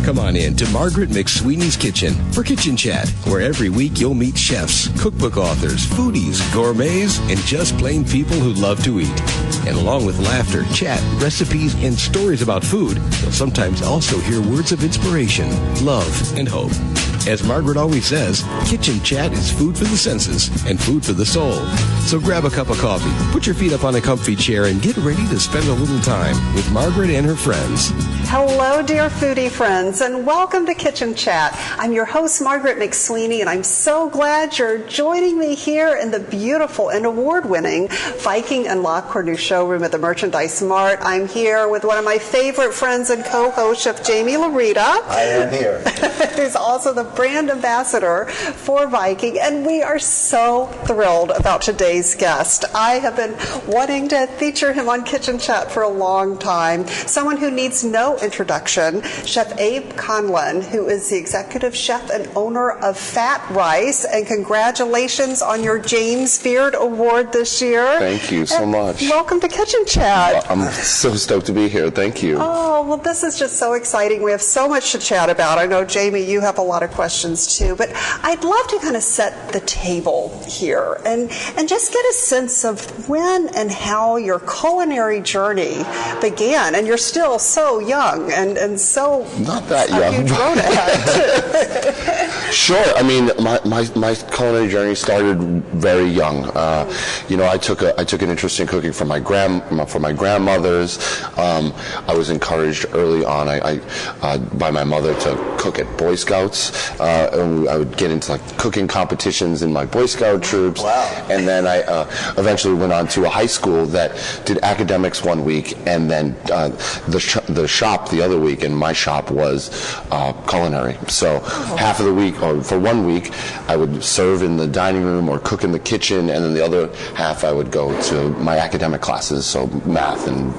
Come on in to Margaret McSweeney's Kitchen for Kitchen Chat, where every week you'll meet chefs, cookbook authors, foodies, gourmets, and just plain people who love to eat. And along with laughter, chat, recipes, and stories about food, you'll sometimes also hear words of inspiration, love, and hope. As Margaret always says, Kitchen Chat is food for the senses and food for the soul. So grab a cup of coffee, put your feet up on a comfy chair, and get ready to spend a little time with Margaret and her friends. Hello, dear foodie friends, and welcome to Kitchen Chat. I'm your host, Margaret McSweeney, and I'm so glad you're joining me here in the beautiful and award-winning Viking and La Cornue showroom at the Merchandise Mart. I'm here with one of my favorite friends and co-host, Chef Jaime Laurita. I am here. Who's also the brand ambassador for Viking, and we are so thrilled about today's guest. I have been wanting to feature him on Kitchen Chat for a long time. Someone who needs no introduction, Chef Abe Conlon, who is the executive chef and owner of Fat Rice, and congratulations on your James Beard Award this year. Thank you so much. Welcome to Kitchen Chat. I'm so stoked to be here. Thank you. Oh, well, this is just so exciting. We have so much to chat about. I know, Jaime, you have a lot of questions too, but I'd love to kind of set the table here and just get a sense of when and how your culinary journey began. And you're still so young and so not that young. Huge road ahead. Sure. I mean, my culinary journey started very young. I took an interest in cooking from my grandmothers. I was encouraged early on by my mother to cook at Boy Scouts. And I would get into like cooking competitions in my Boy Scout troops. Wow. And then I eventually went on to a high school that did academics one week, and then the shop the other week, and my shop was culinary. So half of the week, or for 1 week, I would serve in the dining room or cook in the kitchen, and then the other half I would go to my academic classes, so math and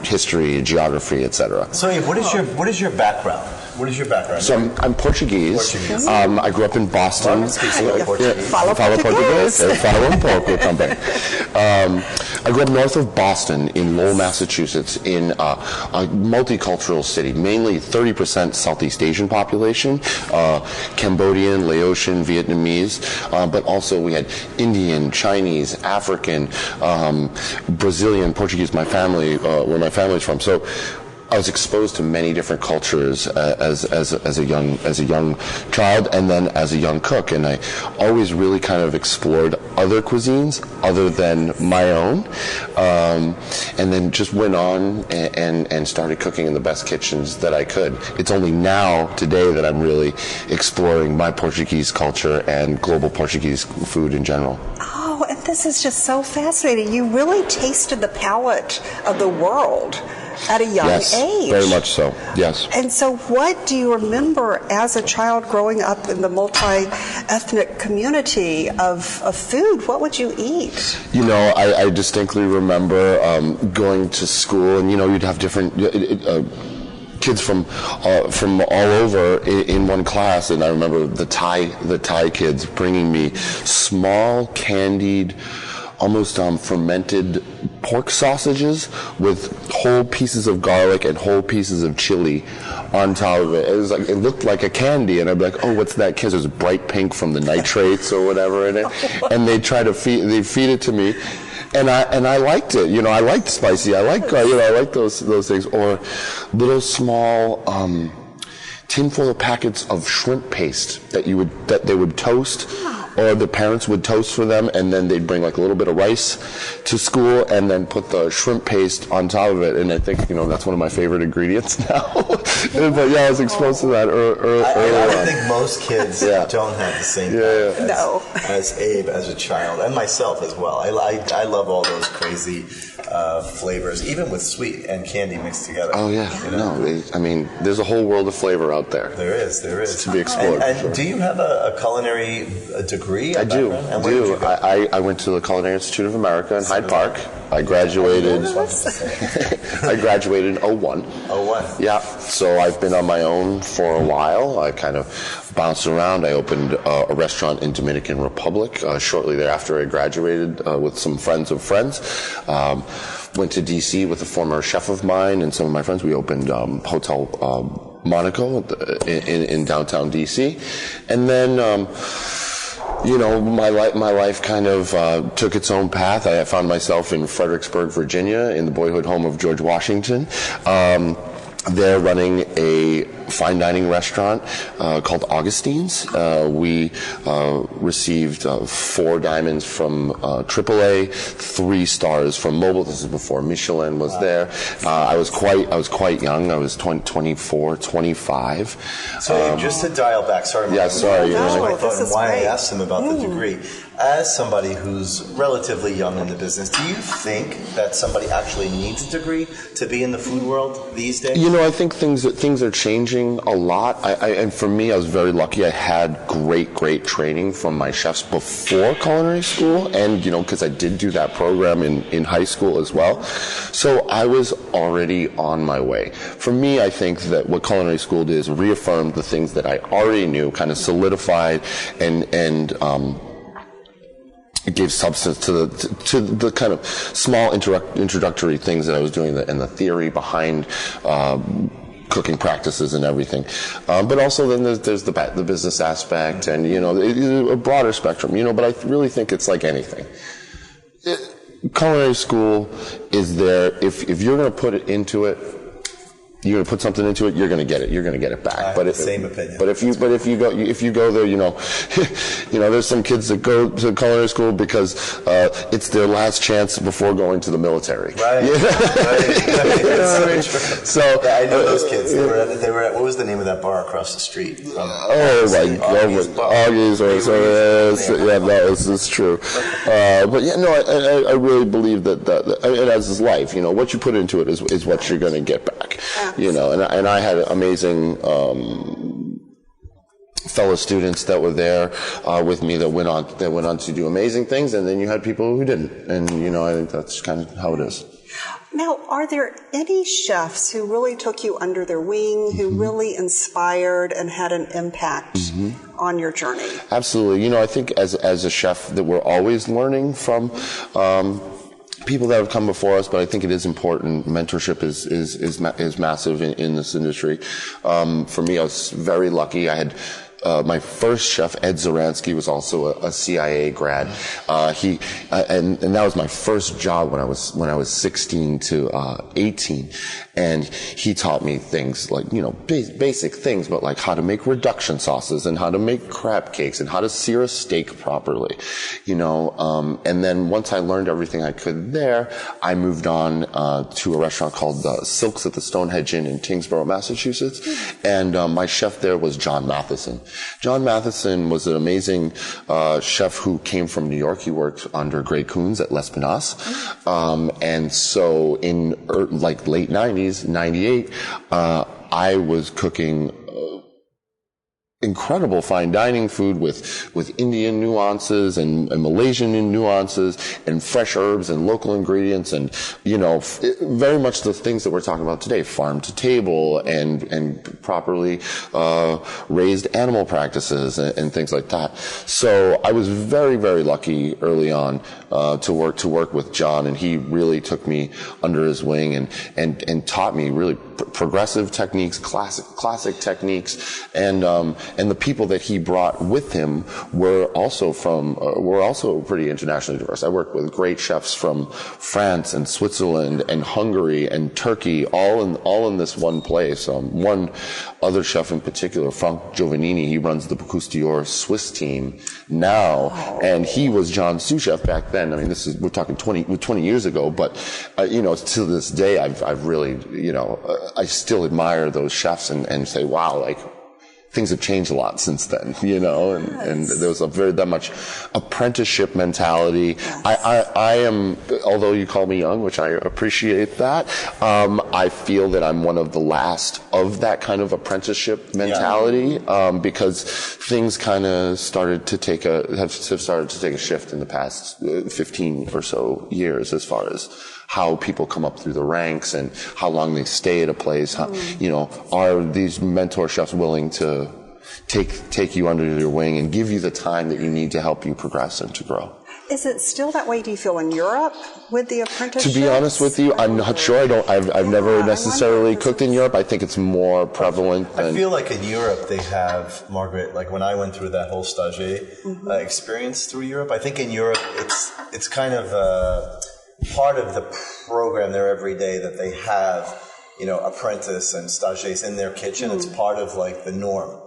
history, geography, etc. So what is your background? What is your background? So I'm Portuguese. I grew up in Boston. Follow Portuguese. Follow un pouco também. I grew up north of Boston in Lowell, Massachusetts, in a multicultural city, mainly 30% Southeast Asian population, Cambodian, Laotian, Vietnamese, but also we had Indian, Chinese, African, Brazilian, Portuguese, where my family's from. So I was exposed to many different cultures as a young child, and then as a young cook, and I always really kind of explored other cuisines other than my own, and then just went on and started cooking in the best kitchens that I could. It's only now, today, that I'm really exploring my Portuguese culture and global Portuguese food in general. Oh, and this is just so fascinating. You really tasted the palate of the world at a young age. Yes, very much so, yes. And so what do you remember as a child growing up in the multi-ethnic community of food? What would you eat? I distinctly remember going to school, and you'd have different kids from all over in one class, and I remember the Thai kids bringing me small candied, almost fermented pork sausages with whole pieces of garlic and whole pieces of chili on top of it. It looked like a candy, and I'd be like, "Oh, what's that?" Because it was bright pink from the nitrates or whatever in it, and they'd feed it to me. And I liked it. I liked spicy. I like those things. Or little small tinfoil of packets of shrimp paste that they would toast, or the parents would toast for them, and then they'd bring like a little bit of rice to school, and then put the shrimp paste on top of it. And I think that's one of my favorite ingredients now. But yeah, I was exposed to that early I on. think most kids don't have the same as Abe as a child, and myself as well. I love all those crazy flavors, even with sweet and candy mixed together. Oh yeah, there's a whole world of flavor out there. There is to be explored. And sure. Do you have a culinary degree? I do. And where did you go? I went to the Culinary Institute of America in Hyde Park. I graduated. I graduated in 01. 01. Yeah. So I've been on my own for a while. I kind of bounced around. I opened a restaurant in Dominican Republic shortly thereafter I graduated with some friends of friends. Went to D.C. with a former chef of mine and some of my friends. We opened hotel Monaco in downtown DC. And then, my life kind of took its own path. I found myself in Fredericksburg, Virginia, in the boyhood home of George Washington. They're running a fine dining restaurant called Augustine's. We received 4 diamonds from AAA, 3 stars from Mobile. This is before Michelin was there. I was quite young. I was 24, 25. So just to dial back, sorry. Yeah, sorry. I thought and why I asked him about the degree. As somebody who's relatively young in the business, do you think that somebody actually needs a degree to be in the food world these days? I think things are changing a lot. And for me, I was very lucky. I had great training from my chefs before culinary school, and because I did do that program in high school as well. So I was already on my way. For me, I think that what culinary school did is reaffirmed the things that I already knew, kind of solidified and it gave substance to the kind of small introductory things that I was doing and the theory behind cooking practices and everything. But also then there's the business aspect and, a broader spectrum, but I really think it's like anything. Culinary school is there. If you're going to put it into it, you're going to put something into it, you're going to get it. You're going to get it back. I have the same opinion. But if you go there, there's some kids that go to culinary school because it's their last chance before going to the military. Right. Right. So I know those kids. They were at, what was the name of that bar across the street? Augustine. That's true. But I really believe that it as is life. What you put into it is what you're going to get back. And I had amazing fellow students that were there with me that went on to do amazing things, and then you had people who didn't. And I think that's kind of how it is. Now, are there any chefs who really took you under their wing, who really inspired and had an impact on your journey? Absolutely. I think as a chef that we're always learning from people that have come before us, but I think it is important. Mentorship is massive in this industry. For me, I was very lucky. I had my first chef, Ed Zoransky, was also a CIA grad. And that was my first job when I was 16 to 18. And he taught me things like, basic things, but like how to make reduction sauces and how to make crab cakes and how to sear a steak properly, and then once I learned everything I could there, I moved on to a restaurant called Silks at the Stonehenge Inn in Tingsboro, Massachusetts. And my chef there was John Matheson. John Matheson was an amazing chef who came from New York. He worked under Greg Coons at L'Espinasse. And so in late 90s, 98, I was cooking incredible fine dining food with Indian nuances and Malaysian nuances and fresh herbs and local ingredients and, very much the things that we're talking about today, farm to table and properly raised animal practices and things like that. So I was very, very lucky early on to work with John, and he really took me under his wing and taught me really progressive techniques, classic techniques, and the people that he brought with him were also pretty internationally diverse. I worked with great chefs from France and Switzerland and Hungary and Turkey, all in this one place. One other chef in particular, Frank Giovannini, he runs the Bocuse d'Or Swiss team now, and he was John's sous chef back then. I mean, we're talking 20 years ago, but to this day, I've really, I still admire those chefs and say, wow, like, things have changed a lot since then, and there was that much apprenticeship mentality. I am, although you call me young, which I appreciate that, I feel that I'm one of the last of that kind of apprenticeship mentality, because things kind of have started to take a shift in the past 15 or so years as far as how people come up through the ranks and how long they stay at a place. Are these mentor chefs willing to take you under their wing and give you the time that you need to help you progress and to grow? Is it still that way, do you feel, in Europe with the apprenticeships? To be honest with you, I'm not sure. I've never necessarily cooked in Europe. I think it's more prevalent. I feel like in Europe they have, Margaret, like when I went through that whole stagiaire experience through Europe, I think in Europe it's kind of part of the program there every day that they have, apprentice and stagiaires in their kitchen. It's part of like the norm.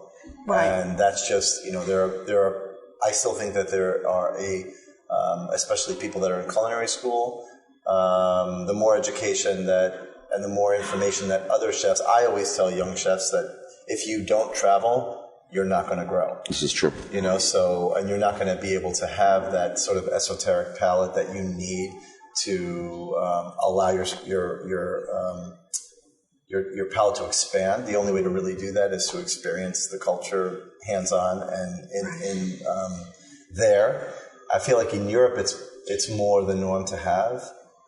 Right. And that's just, there are, I still think that there are especially people that are in culinary school, the more education and the more information that other chefs, I always tell young chefs that if you don't travel, you're not going to grow. This is true. And you're not going to be able to have that sort of esoteric palate that you need to allow your palate to expand. The only way to really do that is to experience the culture hands-on and in there. I feel like in Europe it's more the norm to have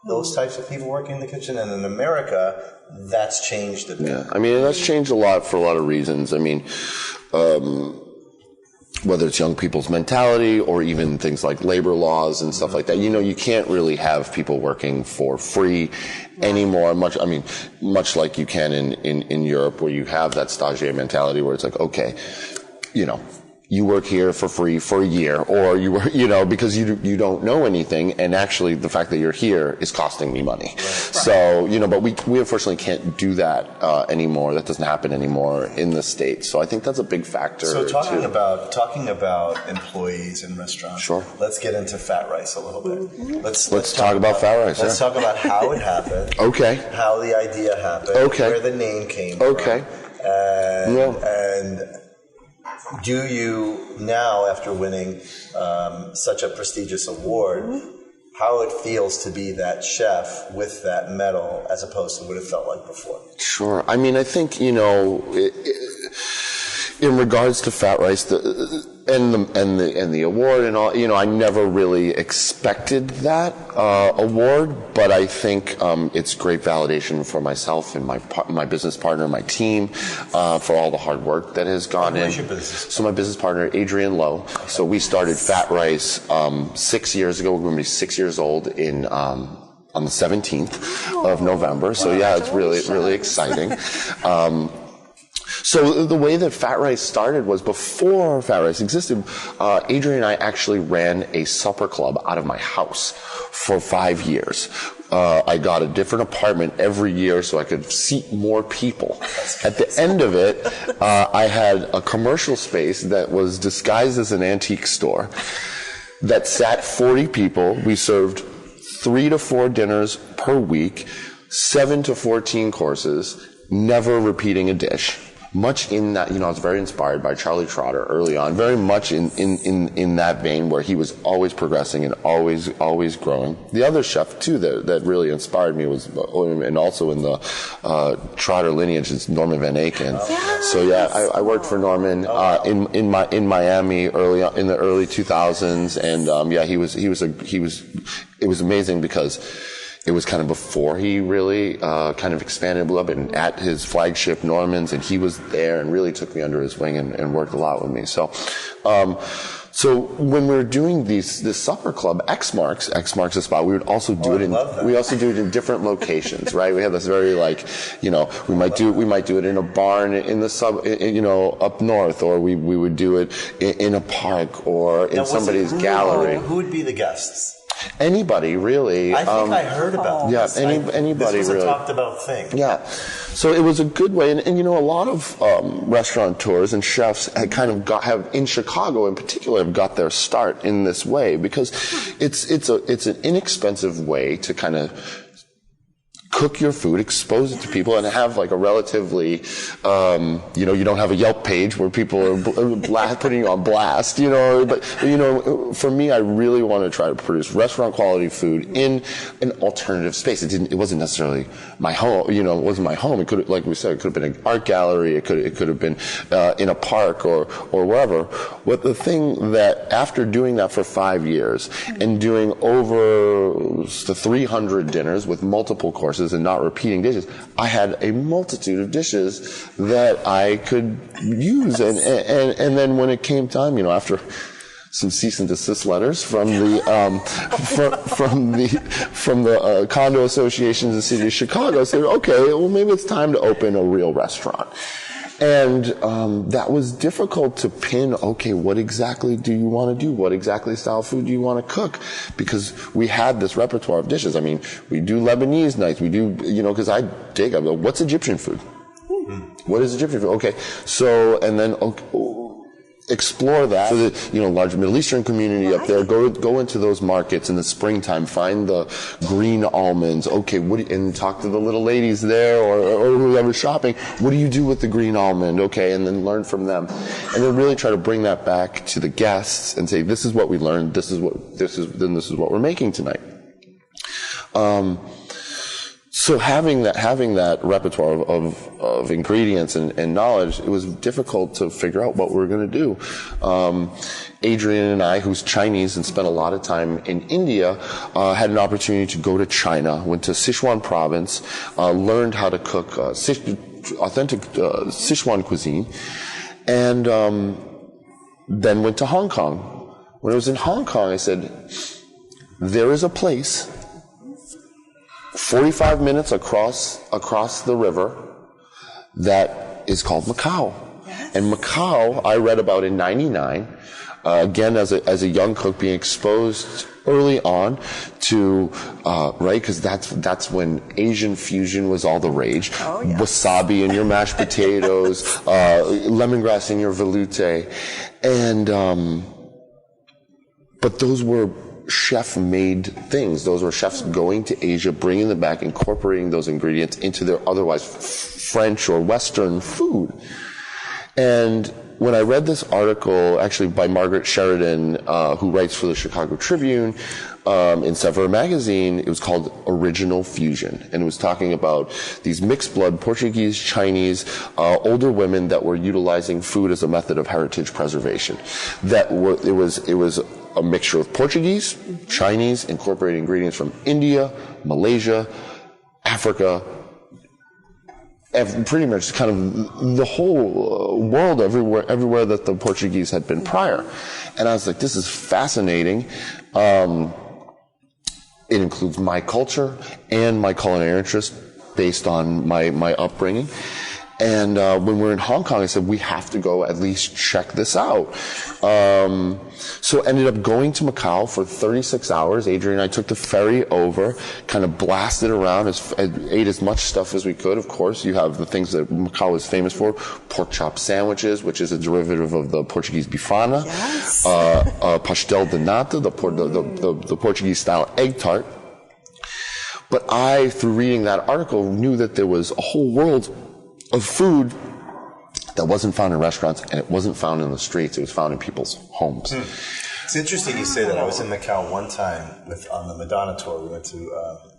those types of people working in the kitchen, and in America that's changed a bit. Yeah, I mean, that's changed a lot for a lot of reasons. I mean, whether it's young people's mentality or even things like labor laws and stuff like that, you can't really have people working for free anymore. Much like you can in Europe, where you have that stagiaire mentality where it's like, okay, you work here for free for a year, or you work, because you don't know anything, and actually the fact that you're here is costing me money. Right. So, but we unfortunately can't do that anymore. That doesn't happen anymore in the States. So I think that's a big factor. So talking about employees in restaurants. Sure. Let's get into fat rice a little bit. Let's talk about fat rice. Let's talk about how it happened. Okay. How the idea happened. Okay. Where the name came from. And do you now, after winning such a prestigious award, how it feels to be that chef with that medal as opposed to what it felt like before? Sure. I mean, I think, in regards to fat rice, and the award and all, I never really expected that award, but I think it's great validation for myself and my business partner, my team, for all the hard work that has gone in. Who's your business? So my business partner, Adrienne Loh. So we started Fat Rice 6 years ago. We're going to be 6 years old on the 17th of November. So yeah, it's really, really exciting. So the way that Fat Rice started was before Fat Rice existed. Adrienne and I actually ran a supper club out of my house for 5 years. I got a different apartment every year so I could seat more people. At the end of it, I had a commercial space that was disguised as an antique store that sat 40 people. We served 3 to 4 dinners per week, 7 to 14 courses, never repeating a dish. Much in that, I was very inspired by Charlie Trotter early on, very much in that vein where he was always progressing and always growing. The other chef too that really inspired me was, and also in the Trotter lineage, is Norman Van Aken. Yes. So yeah, I worked for Norman in Miami early in the early 2000s, and it was amazing because it was kind of before he really kind of expanded and blew up, and at his flagship Norman's, and he was there and really took me under his wing and worked a lot with me. So when we were doing this supper club, X marks the spot. We would also do it in different locations, right? We had this very we might do it in a barn in the up north, or we would do it in a park or in somebody's gallery. Who would be the guests? Anybody, really. I think I heard about this. Yeah, anybody, this was really. a talked about thing. Yeah. So it was a good way, and a lot of restaurateurs and chefs have in Chicago in particular have got their start in this way, because it's an inexpensive way to kind of cook your food, expose it to people, and have like a relatively, you don't have a Yelp page where people are putting you on blast, but for me, I really want to try to produce restaurant quality food in an alternative space. It wasn't necessarily my home, it wasn't my home. It could, like we said, it could have been an art gallery. It could have been in a park or wherever. But the thing that after doing that for 5 years and doing over the 300 dinners with multiple courses and not repeating dishes, I had a multitude of dishes that I could use. And then when it came time, after some cease and desist letters from the from the condo associations in the city of Chicago. Said, okay, well maybe it's time to open a real restaurant. And that was difficult to pin, okay, what exactly do you want to do? What exactly style food do you want to cook? Because we had this repertoire of dishes. I mean, we do Lebanese nights. We do, because I go, what's Egyptian food? What is Egyptian food? Okay, so, and then, explore that. So the, large Middle Eastern community up there, go into those markets in the springtime, find the green almonds. Okay, and talk to the little ladies there or whoever's shopping. What do you do with the green almond? Okay, and then learn from them. And then really try to bring that back to the guests and say, this is what we learned, this is what we're making tonight. So having that repertoire of ingredients and knowledge, it was difficult to figure out what we were going to do. Adrienne and I, who's Chinese and spent a lot of time in India, had an opportunity to go to China, went to Sichuan province, learned how to cook authentic Sichuan cuisine, and then went to Hong Kong. When I was in Hong Kong, I said, there is a place 45 minutes across the river that is called Macau. Yes. And Macau, I read about in '99, again as a young cook, being exposed early on to right, because that's when Asian fusion was all the rage. Oh, yes. Wasabi in your mashed potatoes, lemongrass in your veloute, and but those were chef-made things. Those were chefs going to Asia, bringing them back, incorporating those ingredients into their otherwise French or Western food. And when I read this article, actually by Margaret Sheridan, who writes for the Chicago Tribune, in Suburb magazine, it was called Original Fusion. And it was talking about these mixed blood Portuguese, Chinese, older women that were utilizing food as a method of heritage preservation. It was a mixture of Portuguese, Chinese, incorporating ingredients from India, Malaysia, Africa, pretty much kind of the whole world, everywhere that the Portuguese had been prior. And I was like, this is fascinating. It includes my culture and my culinary interest based on my upbringing. And when we were in Hong Kong, I said, we have to go at least check this out. So ended up going to Macau for 36 hours. Adrienne and I took the ferry over, kind of blasted around, ate as much stuff as we could. Of course, you have the things that Macau is famous for: pork chop sandwiches, which is a derivative of the Portuguese bifana. Yes. Pastel de nata, the Portuguese-style egg tart. But I, through reading that article, knew that there was a whole world of food that wasn't found in restaurants, and it wasn't found in the streets. It was found in people's homes. It's interesting you say that. I was in Macau one time on the Madonna tour. We went to,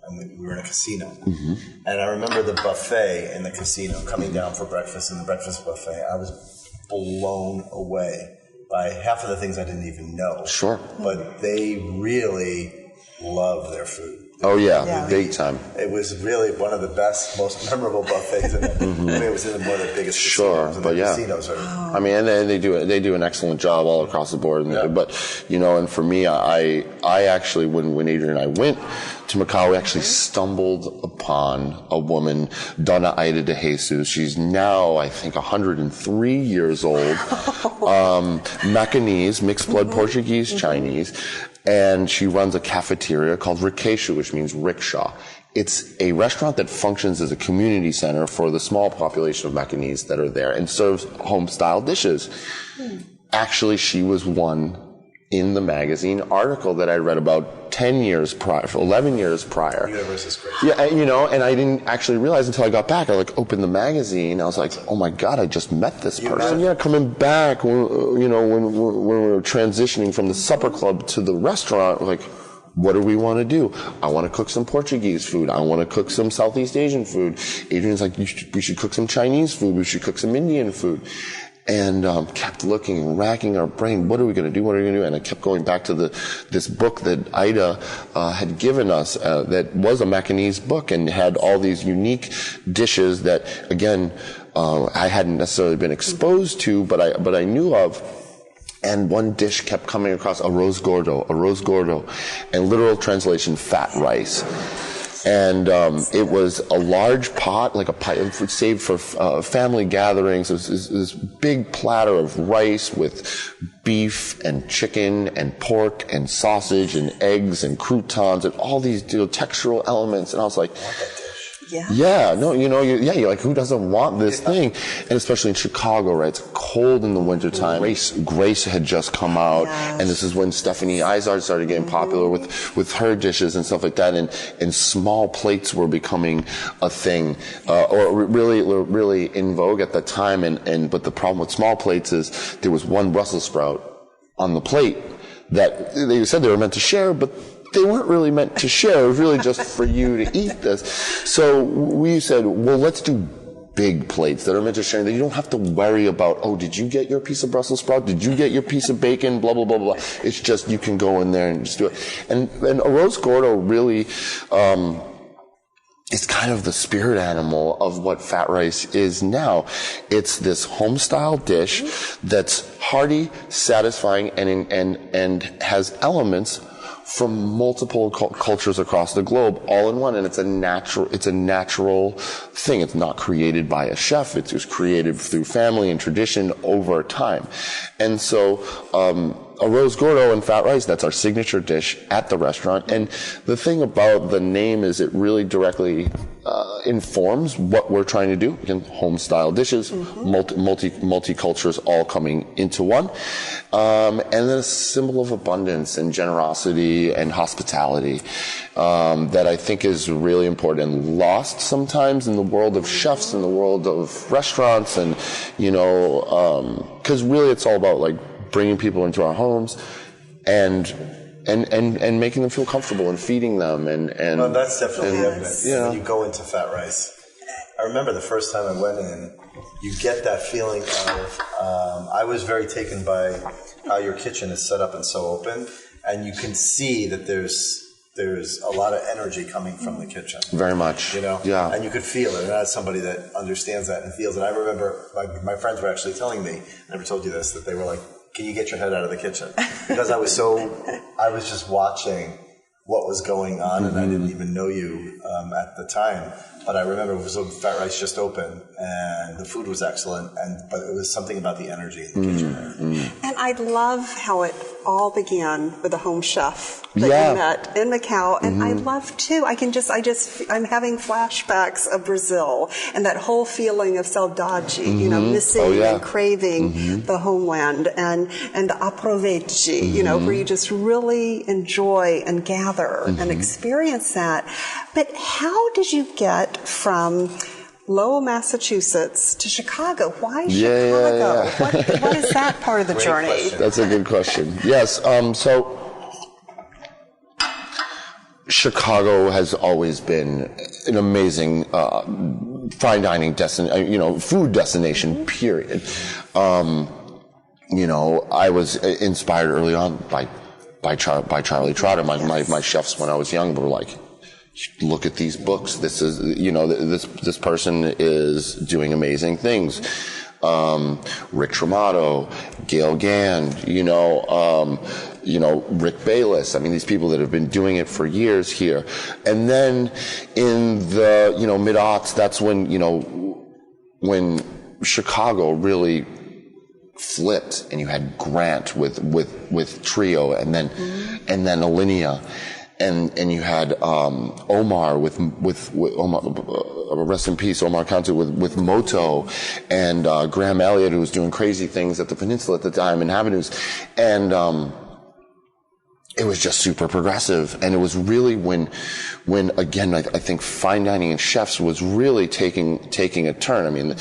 and we were in a casino. Mm-hmm. And I remember the buffet in the casino, coming down for breakfast, in the breakfast buffet. I was blown away by half of the things I didn't even know. Sure. But they really love their food. Oh yeah, big time. It was really one of the best, most memorable buffets. Mm-hmm. I mean, it was in one of the biggest casinos. Sure, but yeah. Casinos are, I mean, and they do an excellent job all across the board. But and for me, I actually, when Adrienne and I went to Macau, we actually stumbled upon a woman, Donna Ida de Jesus. She's now, I think, 103 years old. Macanese, mixed blood Portuguese, Chinese. And she runs a cafeteria called Rickshaw, which means rickshaw. It's a restaurant that functions as a community center for the small population of Macanese that are there and serves home-style dishes. Actually, she was one in the magazine article that I read about 10 years prior, 11 years prior. The universe is crazy. Yeah, and I didn't actually realize until I got back. I opened the magazine. I was like, oh my God, I just met this person. Yeah, coming back, when we were transitioning from the supper club to the restaurant, what do we want to do? I want to cook some Portuguese food. I want to cook some Southeast Asian food. Adrienne's like, we should cook some Chinese food. We should cook some Indian food. And kept looking and racking our brain. What are we going to do? What are we going to do? And I kept going back to this book that Ida had given us that was a Macanese book and had all these unique dishes that, again, I hadn't necessarily been exposed to, but I knew of. And one dish kept coming across, arroz gordo, and literal translation, fat rice. And it was a large pot, like a pie, saved for family gatherings. It was this big platter of rice with beef and chicken and pork and sausage and eggs and croutons and all these textural elements. And I was like, yeah, no, you're like, who doesn't want this thing? And especially in Chicago, right? It's cold in the wintertime. Grace had just come out, and this is when Stephanie Izard started getting popular with her dishes and stuff like that, and small plates were becoming a thing, or really in vogue at the time. But the problem with small plates is there was one Brussels sprout on the plate that they said they were meant to share, but they weren't really meant to share. It was really just for you to eat this. So we said, well, let's do big plates that are meant to share, that you don't have to worry about, oh, did you get your piece of Brussels sprout? Did you get your piece of bacon? Blah, blah, blah, blah. It's just, you can go in there and just do it. And arroz gordo really, it's kind of the spirit animal of what fat rice is now. It's this home-style dish that's hearty, satisfying, and has elements from multiple cultures across the globe, all in one, and it's a natural thing. It's not created by a chef. It's just created through family and tradition over time. And so, arroz gordo and fat rice, that's our signature dish at the restaurant. And the thing about the name is it really directly informs what we're trying to do. Again, home-style dishes, multicultures all coming into one. And then a symbol of abundance and generosity and hospitality that I think is really important and lost sometimes in the world of chefs, in the world of restaurants, and, because really it's all about, like, bringing people into our homes and making them feel comfortable and feeding them well, that's definitely evident when you go into fat rice. I remember the first time I went in, you get that feeling of I was very taken by how your kitchen is set up and so open, and you can see that there's a lot of energy coming from the kitchen. Very much. Yeah. And you could feel it. And as somebody that understands that and feels it, I remember my friends were actually telling me, I never told you this, that they were like, can you get your head out of the kitchen? Because I was just watching what was going on, and I didn't even know you at the time. But I remember it was Fat Rice just open, and the food was excellent, but it was something about the energy in the kitchen there. And I love how it all began with a home chef that you met in Macau, and I love too. I'm having flashbacks of Brazil and that whole feeling of saudade, missing and craving the homeland, and aproveite, where you just really enjoy and gather and experience that. But how did you get from Lowell, Massachusetts to Chicago? Why Chicago? What is that part of the journey? Question. That's a good question. Yes. So Chicago has always been an amazing fine dining food destination, period. I was inspired early on by Charlie Trotter. My chefs when I was young were like, look at these books. This is, this person is doing amazing things. Rick Tramato, Gail Gand, Rick Bayless. I mean, these people that have been doing it for years here. And then in the, mid-aughts, that's when Chicago really flipped, and you had Grant with Trio, and then Alinea. And you had Omar with Omar, rest in peace, Omar Cantu with Moto, and Graham Elliott, who was doing crazy things at the Peninsula at the time, and Avenues, and it was just super progressive. And it was really when again, I think fine dining and chefs was really taking a turn. I mean,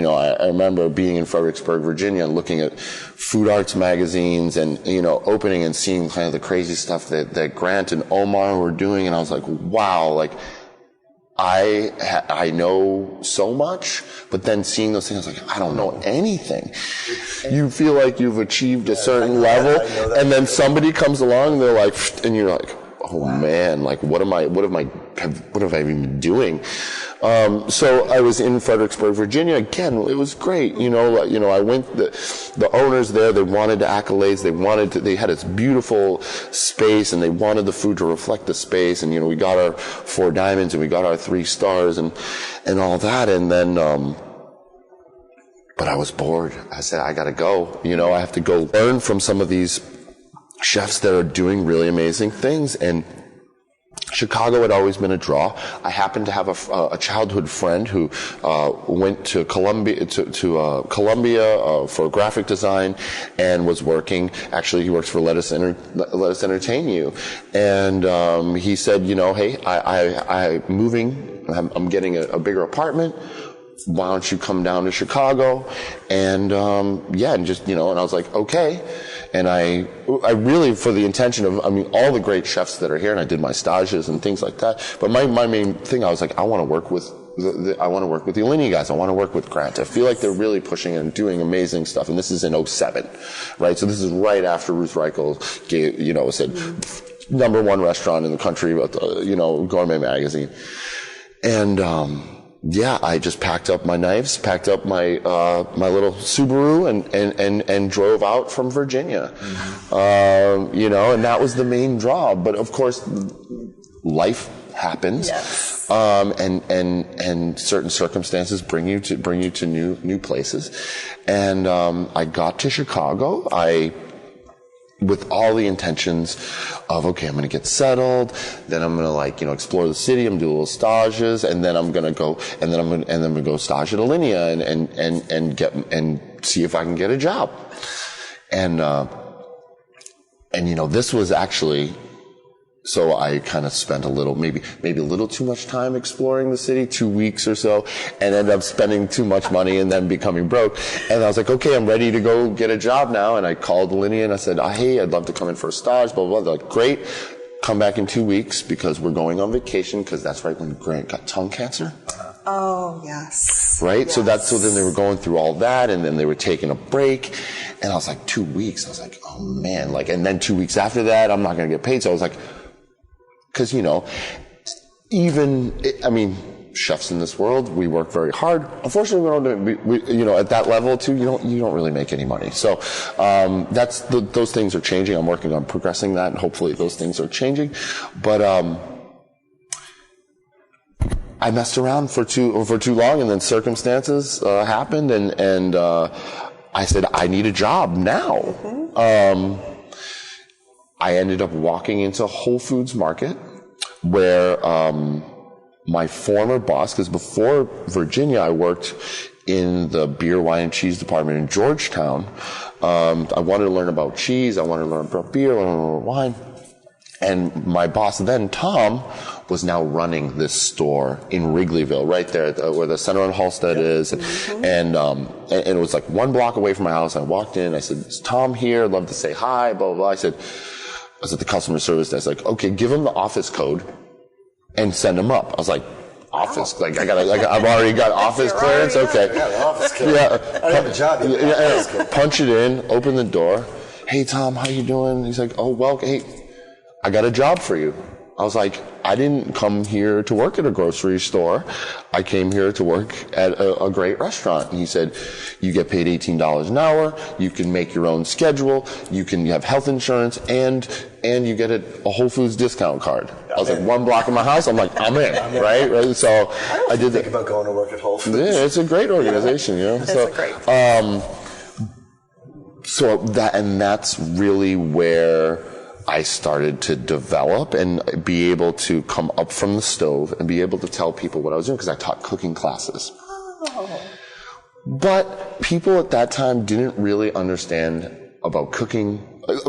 I remember being in Fredericksburg, Virginia, looking at food arts magazines and, opening and seeing kind of the crazy stuff that Grant and Omar were doing. And I was like, wow, like, I know so much, but then seeing those things, I was like, I don't know anything. You feel like you've achieved a certain level, and then somebody comes along and they're like, and you're like, oh man, like what have I been doing? So I was in Fredericksburg, Virginia. Again, it was great. I went. The owners there, they wanted accolades. They had this beautiful space, and they wanted the food to reflect the space. And we got our 4 diamonds, and we got our 3 stars, and all that. And then, but I was bored. I said, I got to go. I have to go learn from some of these chefs that are doing really amazing things. And Chicago had always been a draw. I happened to have a childhood friend who went to Columbia for graphic design and was working. Actually, he works for Let Us Entertain You, and he said, hey, I'm moving. I'm getting a bigger apartment. Why don't you come down to Chicago? And and just and I was like, okay. And I really, for the intention of, all the great chefs that are here, and I did my stages and things like that. But my main thing, I was like, I want to work with the Alinea guys. I want to work with Grant. I feel like they're really pushing and doing amazing stuff. And this is in 2007, right? So this is right after Ruth Reichel said #1 restaurant in the country, Gourmet magazine. And, I just packed up my knives, packed up my little Subaru and drove out from Virginia. And that was the main draw. But of course, life happens. Yes. And certain circumstances bring you to new places. And, I got to Chicago. With all the intentions of, okay, I'm going to get settled, then I'm going to explore the city, I'm going to do little stages, and then I'm going to go, and then I'm going to go stage at Alinea and see if I can get a job. And this was actually, so I kind of spent maybe a little too much time exploring the city, 2 weeks or so, and ended up spending too much money and then becoming broke. And I was like, okay, I'm ready to go get a job now. And I called Alinea and I said, hey, I'd love to come in for a stage, blah, blah, blah. They're like, great. Come back in 2 weeks because we're going on vacation, because that's right when Grant got tongue cancer. Oh, yes. Right? Yes. So then they were going through all that, and then they were taking a break. And I was like, 2 weeks. I was like, oh man. And then 2 weeks after that, I'm not going to get paid. So I was like, because, chefs in this world, we work very hard. Unfortunately, we at that level too, you don't really make any money. So, those things are changing. I'm working on progressing that, and hopefully those things are changing. But, I messed around for too long, and then circumstances, happened, and I said, I need a job now. Mm-hmm. I ended up walking into Whole Foods Market where my former boss, because before Virginia I worked in the beer, wine, and cheese department in Georgetown. I wanted to learn about cheese, I wanted to learn about beer, I wanted to learn about wine. And my boss then, Tom, was now running this store in Wrigleyville, right there where the Center on Halstead is. Mm-hmm. And it was like 1 block away from my house. I walked in, I said, is Tom here? I'd love to say hi, blah, blah, blah. I was at the customer service desk, like, okay, give him the office code and send him up. I was like, office, I've already got office clearance? Okay. Yeah, the office clearance. Yeah. I don't have a job yet. Punch it in, open the door. Hey, Tom, how you doing? He's like, oh, well, hey, I got a job for you. I was like, I didn't come here to work at a grocery store. I came here to work at a great restaurant. And he said, you get paid $18 an hour. You can make your own schedule. You have health insurance, and you get a Whole Foods discount card. I was like, 1 block of my house. I'm like, I'm in, right? So I did think about going to work at Whole Foods. Yeah, it's a great organization, It's a great. So that's really where I started to develop and be able to come up from the stove and be able to tell people what I was doing, because I taught cooking classes. Oh. But people at that time didn't really understand about cooking.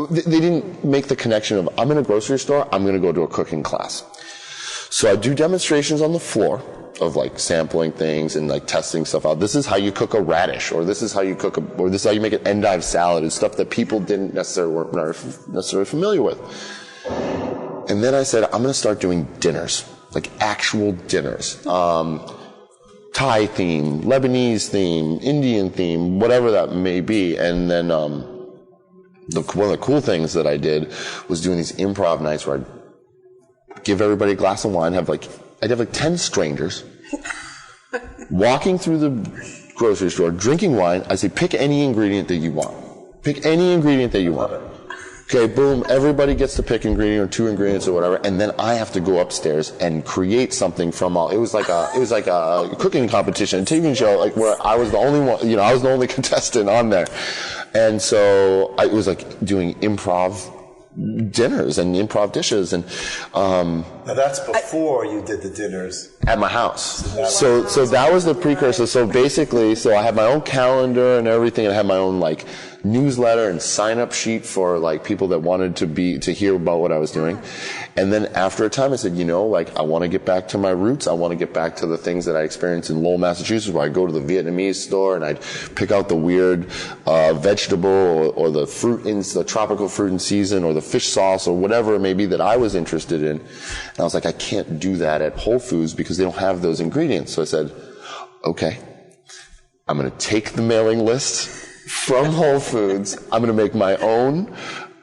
They didn't make the connection of, I'm in a grocery store, I'm going to go to a cooking class. So I do demonstrations on the floor of sampling things and testing stuff out. This is how you cook a radish, or this is how you cook or this is how you make an endive salad, and stuff that people weren't necessarily familiar with. And then I said, I'm going to start doing dinners, actual dinners. Thai theme, Lebanese theme, Indian theme, whatever that may be. And then one of the cool things that I did was doing these improv nights where I'd give everybody a glass of wine, I'd have 10 strangers walking through the grocery store, drinking wine. I say, pick any ingredient that you want. Pick any ingredient that you want. Okay, boom, everybody gets to pick ingredient or 2 ingredients or whatever, and then I have to go upstairs and create something from all. It was like a cooking competition, a TV show, like where I was the only one, I was the only contestant on there. And so it was like doing improv dinners and improv dishes, and now that's before you did the dinners at my house. So that was the precursor. So basically, I had my own calendar and everything, and I had my own like newsletter and sign up sheet for like people that wanted to hear about what I was doing. And then after a time I said, I want to get back to my roots. I want to get back to the things that I experienced in Lowell, Massachusetts, where I go to the Vietnamese store and I'd pick out the weird vegetable or the the tropical fruit in season or the fish sauce or whatever it may be that I was interested in. And I was like, I can't do that at Whole Foods because they don't have those ingredients. So I said, okay, I'm going to take the mailing list from Whole Foods. I'm going to make my own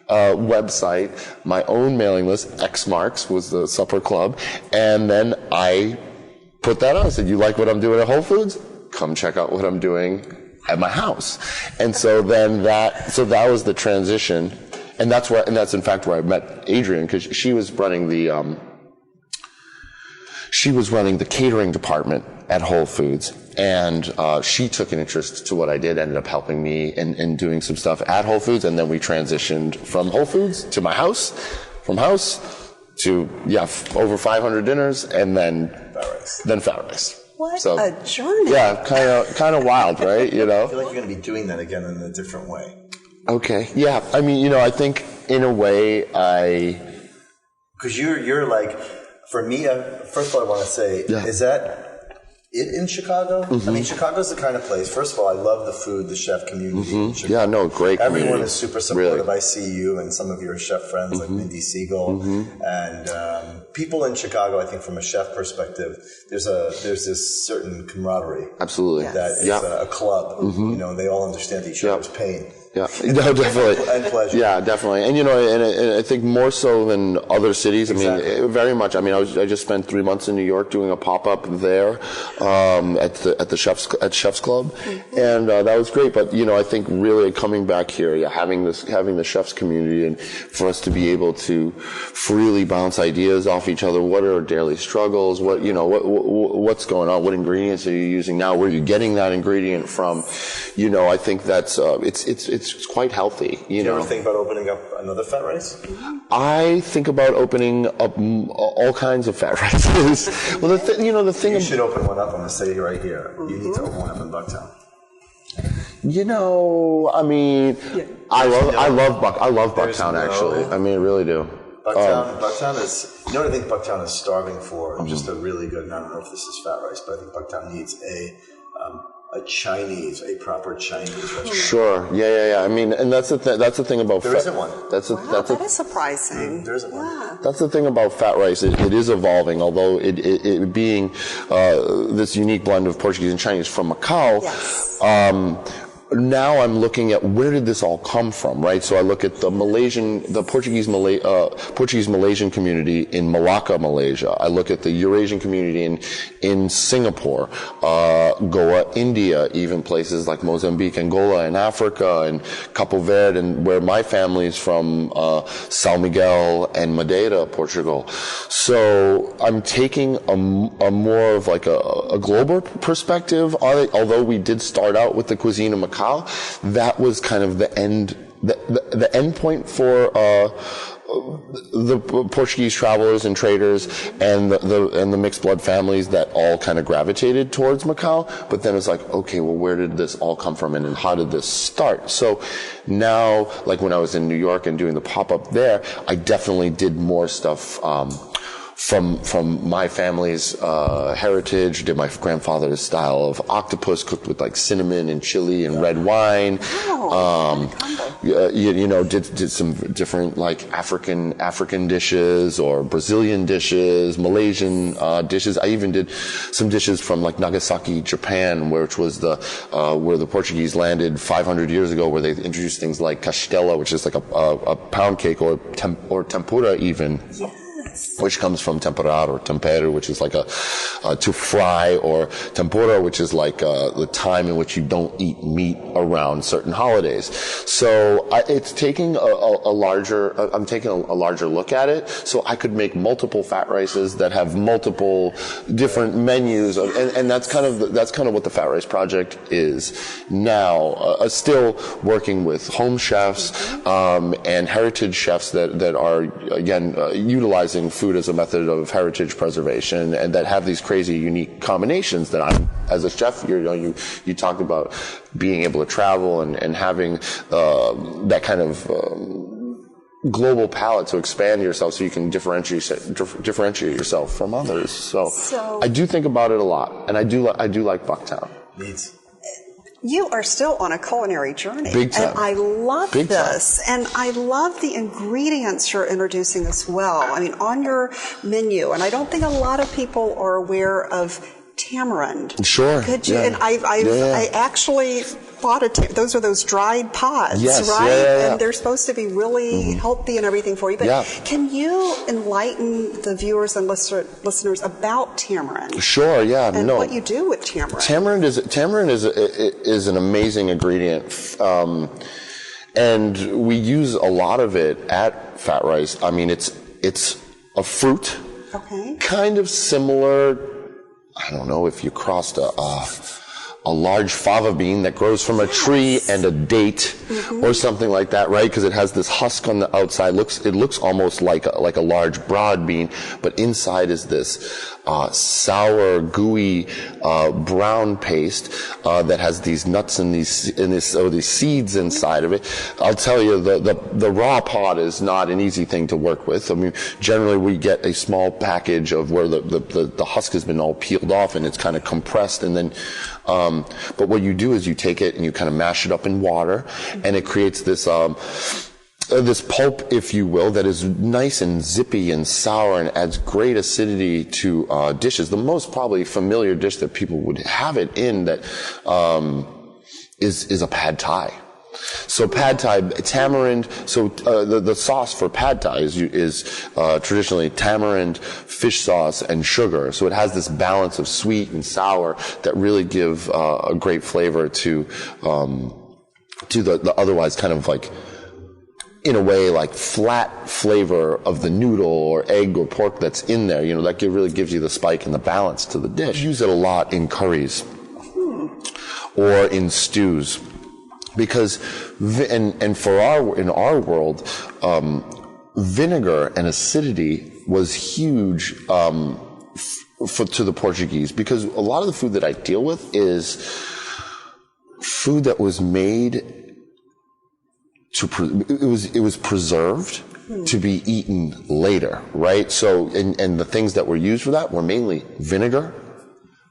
website, my own mailing list. X Marks was the supper club. And then I put that on. I said, you like what I'm doing at Whole Foods? Come check out what I'm doing at my house. And so then that was the transition. And that's in fact where I met Adrienne, because she was running the catering department at Whole Foods. And she took an interest to what I did, ended up helping me in doing some stuff at Whole Foods, and then we transitioned from Whole Foods to my house, from house to, over 500 dinners, and then Fat Rice. What a journey. Yeah, kind of wild, right? I feel like you're going to be doing that again in a different way. Okay, yeah. I mean, I think in a way because you're like, for me, first of all, I want to say, is that it in Chicago? Mm-hmm. I mean, Chicago's the kind of place, first of all, I love the food, the chef community in Chicago. Yeah, no, great community. Everyone is super supportive. Really. I see you and some of your chef friends like Mindy Siegel. And people in Chicago, I think from a chef perspective, there's this certain camaraderie. Absolutely. That is a club. They all understand each other's pain. Yeah, no, definitely. And pleasure. Yeah, definitely. And, and I think more so than other cities. Exactly. I mean, very much. I mean, I just spent 3 months in New York doing a pop-up there, at the Chef's Club. And, that was great. But, I think really coming back here, having the chef's community and for us to be able to freely bounce ideas off each other. What are our daily struggles? What's going on? What ingredients are you using now? Where are you getting that ingredient from? I think that's, it's quite healthy, Do you ever think about opening up another Fat Rice? I think about opening up all kinds of Fat Rices. Well, the thing. You should open one up. I'm going to say right here. You need to open one up in Bucktown. I mean, I love Bucktown actually. I mean, I really do. Bucktown is. You know what I think Bucktown is starving for? Just a really good. I don't know if this is Fat Rice, but I think Bucktown needs a proper Chinese restaurant. Sure. Yeah. I mean, and that's the thing about. There isn't one. That is surprising. There isn't one. That's the thing about Fat Rice. It is evolving, although it being this unique blend of Portuguese and Chinese from Macau. Yes. Now I'm looking at where did this all come from, right? So I look at the Portuguese Malaysian community in Malacca, Malaysia. I look at the Eurasian community in Singapore, Goa, India, even places like Mozambique, Angola, and Africa, and Cabo Verde, and where my family is from, São Miguel and Madeira, Portugal. So I'm taking a more of like a global perspective on it, although we did start out with the cuisine of Macau. That was kind of the end point for the Portuguese travelers and traders and the mixed blood families that all kind of gravitated towards Macau. But then it's like, okay, well, where did this all come from and how did this start? So now, like when I was in New York and doing the pop-up there, I definitely did more stuff from my family's heritage. Did my grandfather's style of octopus cooked with like cinnamon and chili and red wine. Did some different like African dishes or Brazilian dishes, Malaysian dishes. I even did some dishes from like Nagasaki, Japan, which was where the Portuguese landed 500 years ago, where they introduced things like castella, which is like a pound cake or tempura even. Yes. which comes from temperar or tempero, which is like to fry, or tempura, which is like the time in which you don't eat meat around certain holidays. So it's taking I'm taking a larger look at it, so I could make multiple fat rices that have multiple different menus, and that's kind of what the Fat Rice Project is now. Still working with home chefs and heritage chefs that are again utilizing food as a method of heritage preservation, and that have these crazy unique combinations that I'm, as a chef, you talked about being able to travel and having that kind of global palate to expand yourself so you can differentiate yourself from others. So I do think about it a lot, and I do like Bucktown. Needs. You are still on a culinary journey. Big time. And I love Big this. Time. And I love the ingredients you're introducing as well. I mean, on your menu, and I don't think a lot of people are aware of tamarind. Sure. Could you? Yeah. And I actually bought those are those dried pods, yes, right? Yeah. And they're supposed to be really healthy and everything for you. But can you enlighten the viewers and listeners about tamarind? Sure. Yeah. And what you do with tamarind? Tamarind is an amazing ingredient, and we use a lot of it at Fat Rice. I mean, it's a fruit, kind of similar. I don't know if you crossed a large fava bean that grows from a tree and a date or something like that, right? Because it has this husk on the outside. It looks almost like a large broad bean, but inside is this sour, gooey brown paste that has these nuts and these seeds inside of it. I'll tell you, the raw pod is not an easy thing to work with. I mean, generally we get a small package of where the husk has been all peeled off and it's kind of compressed, and then but what you do is you take it and you kind of mash it up in water, and it creates this pulp, if you will, that is nice and zippy and sour and adds great acidity to dishes. The most probably familiar dish that people would have it in that is a pad thai. So pad thai, tamarind. So the sauce for pad thai is traditionally tamarind, fish sauce, and sugar. So it has this balance of sweet and sour that really give a great flavor to the otherwise kind of like, in a way, like flat flavor of the noodle or egg or pork that's in there. You know, that really gives you the spike and the balance to the dish. We use it a lot in curries or in stews. Because, and for in our world, vinegar and acidity was huge to the Portuguese, because a lot of the food that I deal with is food that was made it was preserved to be eaten later, right? So, and the things that were used for that were mainly vinegar,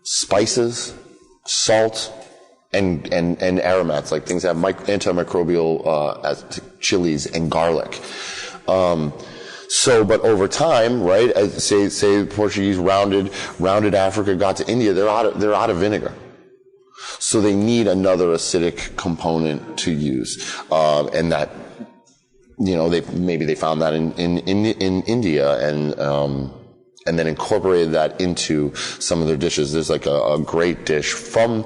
spices, salt, and aromats, like things that have antimicrobial as chilies and garlic. But over time, right, as say the Portuguese rounded Africa, got to India, they're out of vinegar. So they need another acidic component to use, and that, you know, they found that in India, and then incorporated that into some of their dishes. There's like a great dish from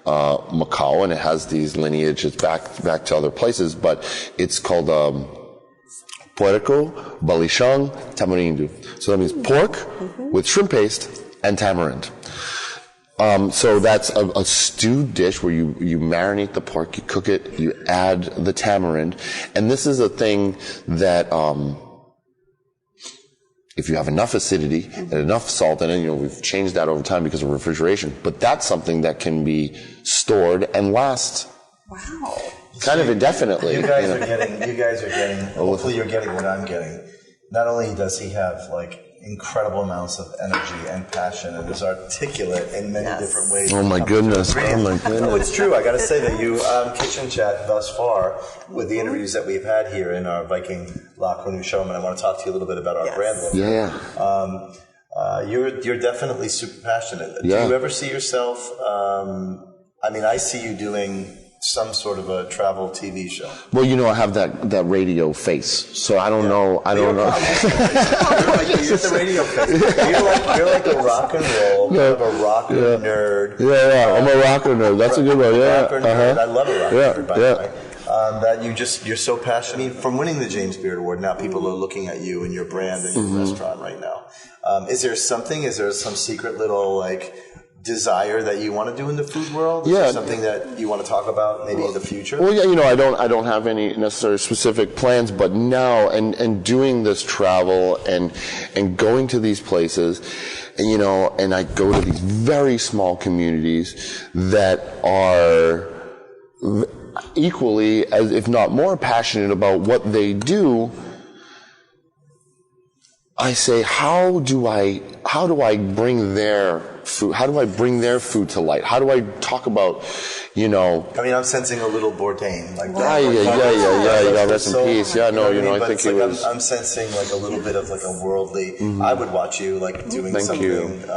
Macau, and it has these lineages back to other places, but it's called puerco, balishang, tamarindo. So that means pork with shrimp paste and tamarind. So that's a stewed dish where you marinate the pork, you cook it, you add the tamarind, and this is a thing that if you have enough acidity and enough salt in it, you know, we've changed that over time because of refrigeration, but that's something that can be stored and last. Wow. Kind of indefinitely. You guys are getting, hopefully you're getting what I'm getting. Not only does he have like incredible amounts of energy and passion and is articulate in many different ways. Oh my goodness. No, it's true. I got to say that you, Kitchen Chat thus far, with the interviews that we've had here in our Viking La Cornue Showroom, and I want to talk to you a little bit about our brand. You're definitely super passionate. Do you ever see yourself, I mean, I see you doing some sort of a travel TV show? Well, I have that radio face, so I don't know. You're the radio face. You're like a rock and roll, kind of a rocker nerd. Yeah, I'm a rocker nerd. That's a good one. Yeah, rocker nerd. I love a rocker nerd, by the way. That you're so passionate. I mean, from winning the James Beard Award, now people are looking at you and your brand and your restaurant right now. Is there some secret little desire that you want to do in the food world? Is there something that you want to talk about maybe in the future? Well, I don't have any necessarily specific plans, but now and doing this travel and going to these places, and I go to these very small communities that are equally, as if not more passionate about what they do. I say, how do I bring their food? How do I bring their food to light? How do I talk about, I mean, I'm sensing a little Bourdain, like that. Yeah. Rest in peace. Yeah, no, I think it was. I'm sensing like a little bit of like a worldly. I would watch you like doing something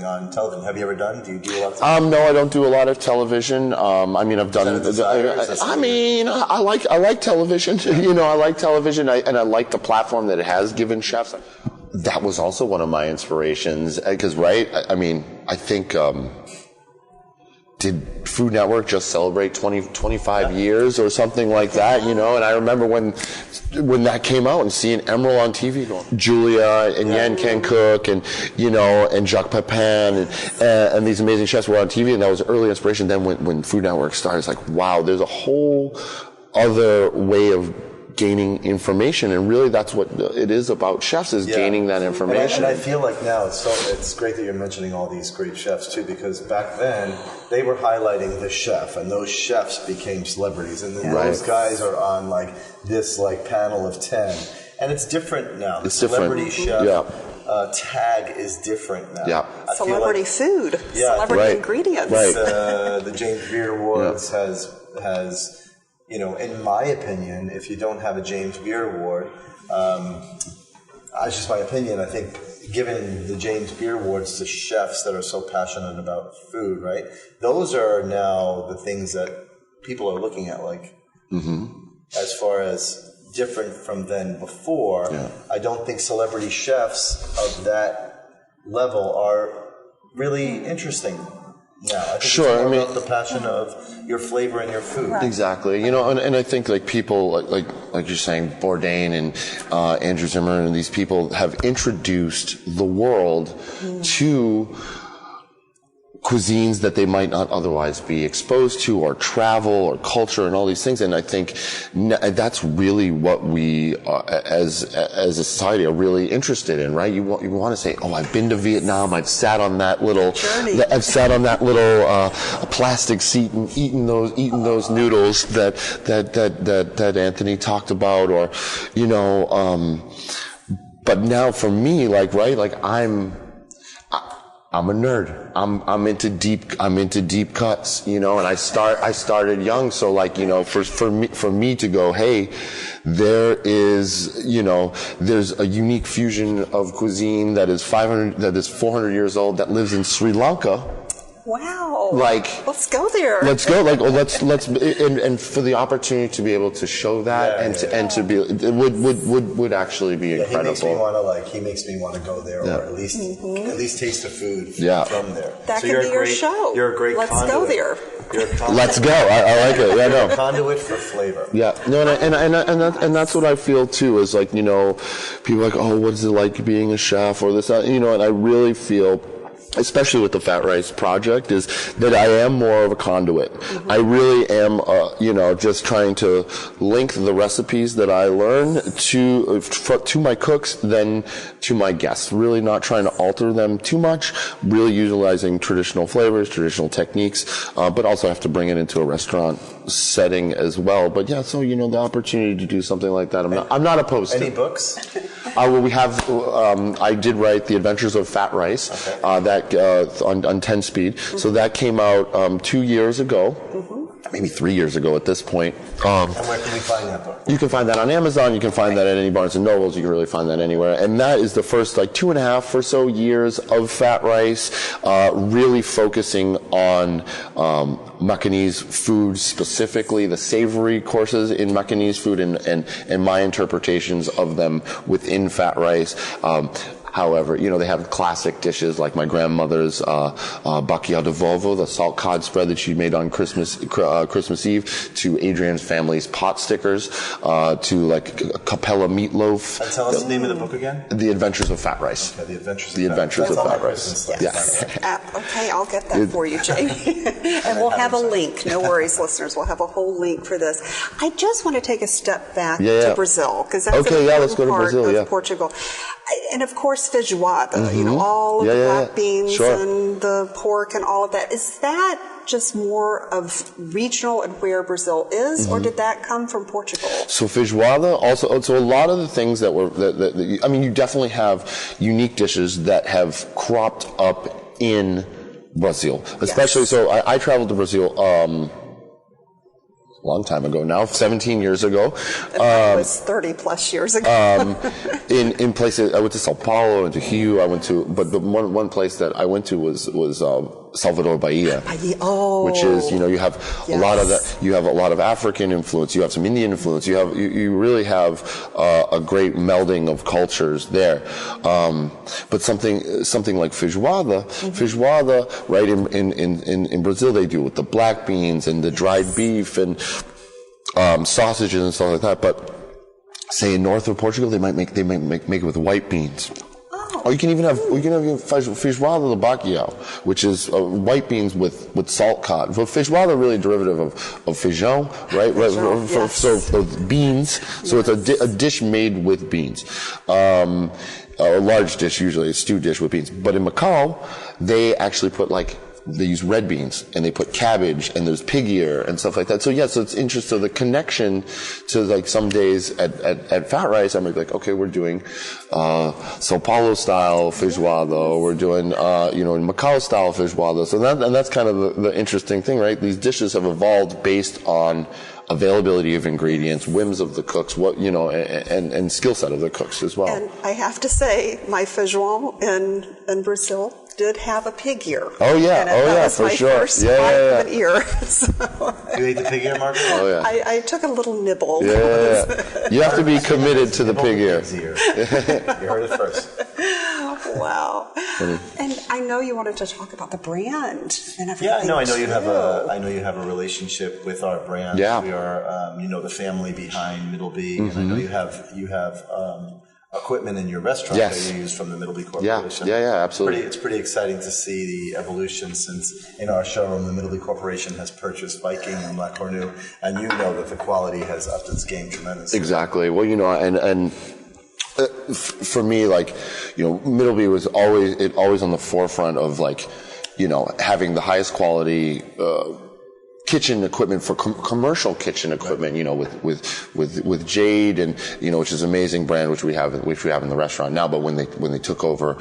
on television. Have you ever done? Do you do a lot of television? No, I don't do a lot of television. I mean, I've done. I like television. I like television, and I like the platform that it has given chefs. That was also one of my inspirations, because I think. Did Food Network just celebrate 25 years or something like that, And I remember when that came out and seeing Emerald on TV going, Julia and Yan Can Cook and, and Jacques Pepin and these amazing chefs were on TV, and that was early inspiration. Then when Food Network started, it's like, wow, there's a whole other way of gaining information, and really that's what it is about chefs, is gaining that information. And I feel like now it's great that you're mentioning all these great chefs too, because back then they were highlighting the chef, and those chefs became celebrities, and then those guys are on like this panel of 10, and it's different now. The celebrity chef tag is different now. Yeah. Celebrity food, celebrity ingredients. Right. The James Beard Awards has in my opinion, if you don't have a James Beard Award, that's just my opinion. I think giving the James Beard Awards to chefs that are so passionate about food, right? Those are now the things that people are looking at, as far as different from then before. Yeah. I don't think celebrity chefs of that level are really interesting. Yeah, I think it's more about the passion of your flavor and your food. Right. Exactly. And I think people like you're saying, Bourdain and Andrew Zimmern and these people have introduced the world to cuisines that they might not otherwise be exposed to, or travel, or culture, and all these things. And I think that's really what we, as a society, are really interested in, right? You want to say, oh, I've been to Vietnam. I've sat on that little plastic seat and eaten those noodles that Anthony talked about, or But now for me, I'm a nerd. I'm into deep cuts, and I started young. So for me to go, hey, there's a unique fusion of cuisine that is 400 years old, that lives in Sri Lanka. Wow. Let's go there. Let's go. And for the opportunity to be able to show that and to be, it would actually be incredible. He makes me want to go there, or at least taste the food from there. That could be your show. You're a great Let's conduit. go there. Let's go. I like it. Yeah, no. You're a conduit for flavor. Yeah. No, and that's what I feel too, is people are like, oh, what is it like being a chef, or this, and I really feel, especially with the Fat Rice Project, is that I am more of a conduit. I really am, just trying to link the recipes that I learn to my cooks, then to my guests. Really not trying to alter them too much, really utilizing traditional flavors, traditional techniques, but also have to bring it into a restaurant setting as well. But so the opportunity to do something like that, I'm not opposed to. Any books? Well, we have. I did write The Adventures of Fat Rice, that on 10 speed. So that came out 2 years ago. maybe 3 years ago at this point. And where can we find that book? You can find that on Amazon. You can find that at any Barnes & Nobles. You can really find that anywhere. And that is the first 2.5 or so years of Fat Rice, really focusing on Macanese food, specifically the savory courses in Macanese food and my interpretations of them within Fat Rice. However, they have classic dishes like my grandmother's bacalhau de vovo, the salt cod spread that she made on Christmas Eve, to Adrienne's family's pot stickers, to like capella meatloaf. And tell us the name of the book again. The Adventures of Fat Rice. Okay, The Adventures of Fat Rice. Yes. Okay, I'll get that for you, Jamie. And we'll have a link. No worries, listeners. We'll have a whole link for this. I just want to take a step back to Brazil, because that's an important part of Portugal. And of course, feijoada, all of the black beans and the pork and all of that. Is that just more of regional and where Brazil is, or did that come from Portugal? So feijoada also, so a lot of the things that were, I mean, you definitely have unique dishes that have cropped up in Brazil, especially, so I traveled to Brazil, long time ago now, 17 years ago. That was 30 plus years ago. in places, I went to Sao Paulo and to Rio. But the one place that I went to was Salvador Bahia, which is, you have a lot of that. You have a lot of African influence. You have some Indian influence. You really have a great melding of cultures there. But something like feijoada, right in Brazil they do with the black beans and the dried beef and sausages and stuff like that. But say in north of Portugal, they might make it with white beans. Or you can even have feijoada de bacalhau, which is white beans with salt cod. But feijoada really derivative of feijão, right? Feijão, so beans. So it's a dish made with beans. A large dish, usually a stew dish with beans. But in Macau, they actually put they use red beans and they put cabbage and there's pig ear and stuff like that. So so it's interesting. So the connection to some days at Fat Rice, I'm like, okay, we're doing Sao Paulo style feijoada, we're doing in Macau style feijoada. So that's kind of the interesting thing, right? These dishes have evolved based on availability of ingredients, whims of the cooks, and skill set of the cooks as well. And I have to say, my feijoada in Brazil did have a pig ear. Oh yeah, that was for my sure. First bite of an ear. You ate the pig ear, Margaret? Oh yeah. I took a little nibble. Yeah. You have to be committed to the pig ear. You heard it first. Wow. And I know you wanted to talk about the brand and everything. Yeah, I know you have a relationship with our brand. Yeah. We are the family behind Middleby, and I know you have equipment in your restaurant that you use from the Middleby Corporation. Yeah, absolutely. It's pretty exciting to see the evolution since in our showroom the Middleby Corporation has purchased Viking and La Cornue, and that the quality has upped its game tremendously. Exactly. Well, and for me, Middleby was always on the forefront of having the highest quality kitchen equipment for commercial kitchen equipment, with Jade and which is an amazing brand which we have in the restaurant now. But when they took over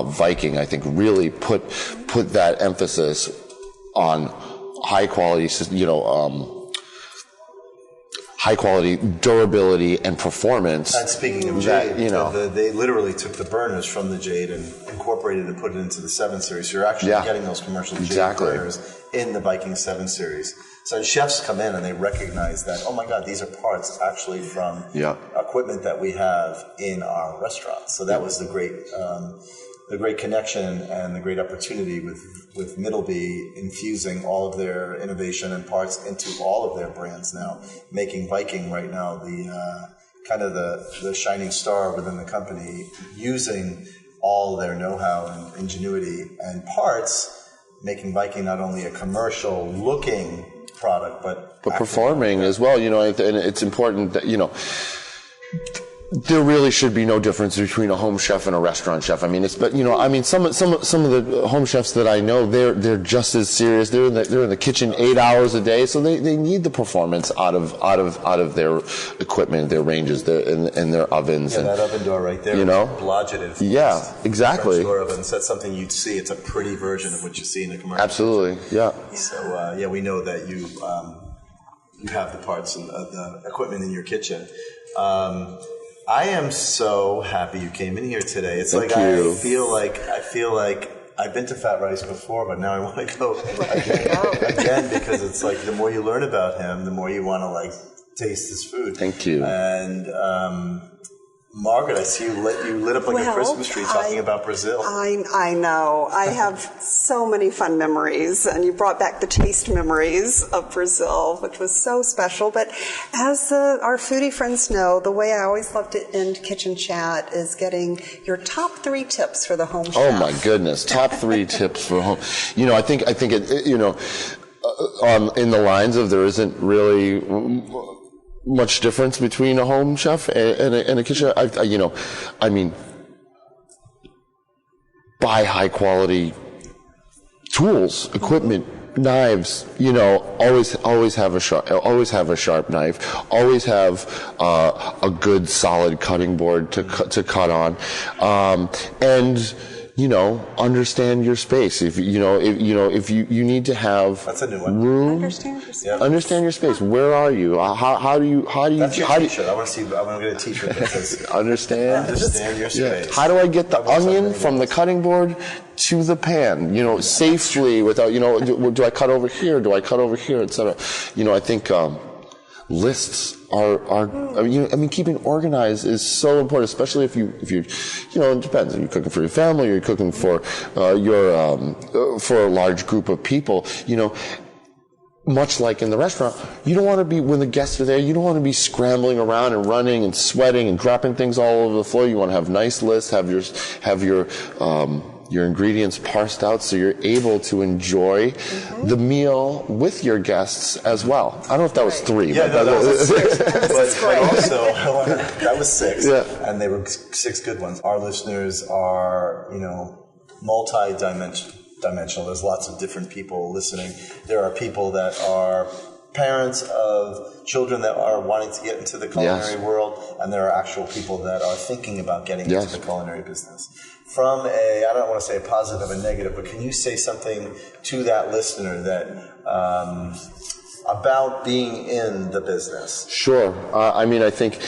Viking, I think really put that emphasis on high quality, high quality durability and performance. And speaking of Jade, they literally took the burners from the Jade and incorporated and put it into the 7 Series. So you're actually getting those commercial Jade burners in the Viking 7 Series. So chefs come in and they recognize that, oh my God, these are parts actually from equipment that we have in our restaurant. So that was the great connection and the great opportunity with Middleby infusing all of their innovation and parts into all of their brands now, making Viking right now the kind of the shining star within the company, using all their know-how and ingenuity and parts, making Viking not only a commercial looking product, but performing as well, and it's important that, there really should be no difference between a home chef and a restaurant chef. I mean, but some of the home chefs that I know, they're just as serious. They're in the kitchen 8 hours a day, so they need the performance out of their equipment, their ranges, and their ovens. Yeah, and that oven door right there. Blodgetted. Yeah, exactly. Door ovens. That's something you'd see. It's a pretty version of what you see in the commercial. Absolutely. Yeah. So we know that you have the parts and the equipment in your kitchen. I am so happy you came in here today. It's Thank like you. I feel like I've been to Fat Rice before, but now I want to go again because it's like the more you learn about him, the more you want to like taste his food. Thank you. And Margaret, I see you lit up like a Christmas tree talking about Brazil. I know. I have so many fun memories, and you brought back the taste memories of Brazil, which was so special. But as our foodie friends know, the way I always love to end Kitchen Chat is getting your top 3 tips for the home chef. Oh my goodness, top 3 tips for home. I think it, in the lines of there isn't really much difference between a home chef and a kitchen. I mean, buy high quality tools, equipment, knives. Always have a sharp knife. Always have a good solid cutting board to cut on, and understand your space. If you need to have That's a new one. room, Understand your space. understand your space. Where are you? How do you That's your t-shirt. I want to get a t-shirt that says understand your space. How do I get the onion from the cutting board to the pan? Safely without. Do I cut over here? Do I cut over here? Etc. I think lists are keeping organized is so important, especially if you it depends. Are you cooking for your family, or you're cooking for for a large group of people? Much like in the restaurant, you don't want to be, when the guests are there, you don't want to be scrambling around and running and sweating and dropping things all over the floor. You want to have nice lists, have your ingredients parsed out so you're able to enjoy the meal with your guests as well. I don't know if that was 3. Yeah, but that was 6. but also, that was 6. Yeah. And they were 6 good ones. Our listeners are, multi-dimensional. There's lots of different people listening. There are people that are parents of children that are wanting to get into the culinary world, and there are actual people that are thinking about getting into the culinary business. From I don't want to say a positive and negative, but can you say something to that listener that about being in the business? Sure. I think,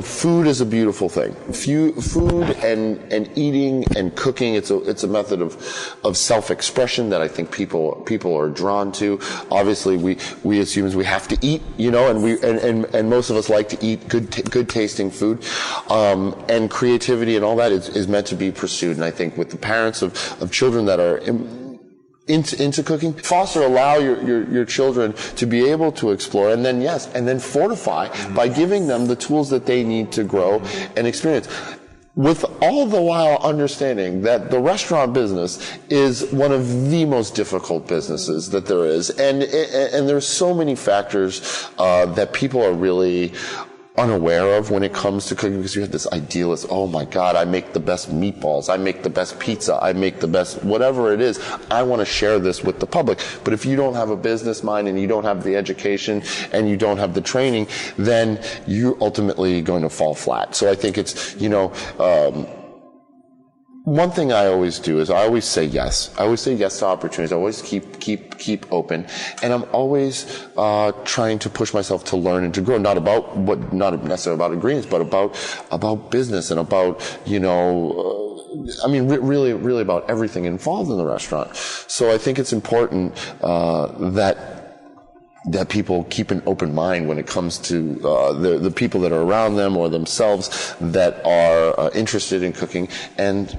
food is a beautiful thing. Food and eating and cooking, it's a method of self-expression that I think people are drawn to. Obviously, we as humans, we have to eat, and most of us like to eat good tasting food. And creativity and all that is meant to be pursued. And I think with the parents of children that are into cooking, allow your children to be able to explore, and then fortify by giving them the tools that they need to grow and experience. With all the while understanding that the restaurant business is one of the most difficult businesses that there is, and there's so many factors that people are really unaware of when it comes to cooking, because you have this idealist, oh my God, I make the best meatballs, I make the best pizza, I make the best whatever it is, I want to share this with the public. But if you don't have a business mind and you don't have the education and you don't have the training, then you're ultimately going to fall flat. So I think it's, one thing I always do is I always say yes. I always say yes to opportunities. I always keep open, and I'm always trying to push myself to learn and to grow. Not necessarily about ingredients, but about business and about really about everything involved in the restaurant. So I think it's important that people keep an open mind when it comes to the people that are around them or themselves that are interested in cooking and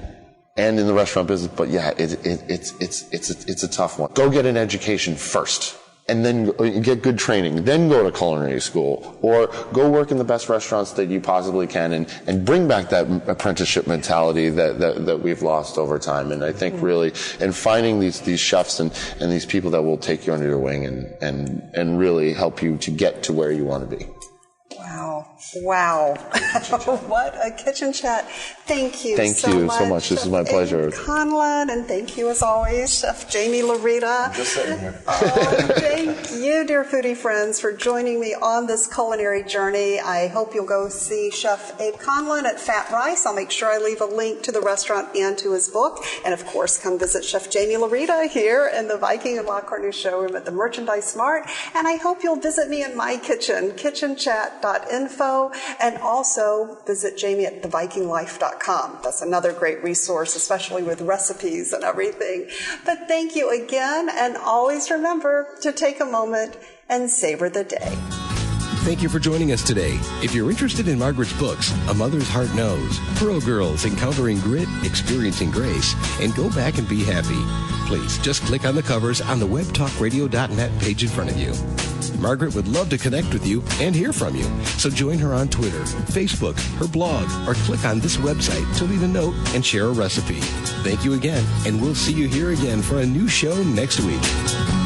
in the restaurant business. But yeah, it's a tough one. Go get an education first, and then get good training, then go to culinary school, or go work in the best restaurants that you possibly can, and bring back that apprenticeship mentality that we've lost over time. And I think really, and finding these chefs and these people that will take you under your wing and really help you to get to where you want to be. Wow. Wow. What a kitchen chat. Thank you Thank so you much. so much. This is my pleasure. Abe Conlon, and thank you as always, Chef Jaime Laurita. Just sitting here. Thank you, dear foodie friends, for joining me on this culinary journey. I hope you'll go see Chef Abe Conlon at Fat Rice. I'll make sure I leave a link to the restaurant and to his book. And of course, come visit Chef Jaime Laurita here in the Viking and La Cornue showroom at the Merchandise Mart. And I hope you'll visit me in my kitchen, kitchenchat.info, and also visit Jamie at thevikinglife.com. That's another great resource, especially with recipes and everything. But thank you again, and always remember to take a moment and savor the day. Thank you for joining us today. If you're interested in Margaret's books, A Mother's Heart Knows, Pearl Girls Encountering Grit, Experiencing Grace, and Go Back and Be Happy, please just click on the covers on the webtalkradio.net page in front of you. Margaret would love to connect with you and hear from you, so join her on Twitter, Facebook, her blog, or click on this website to leave a note and share a recipe. Thank you again, and we'll see you here again for a new show next week.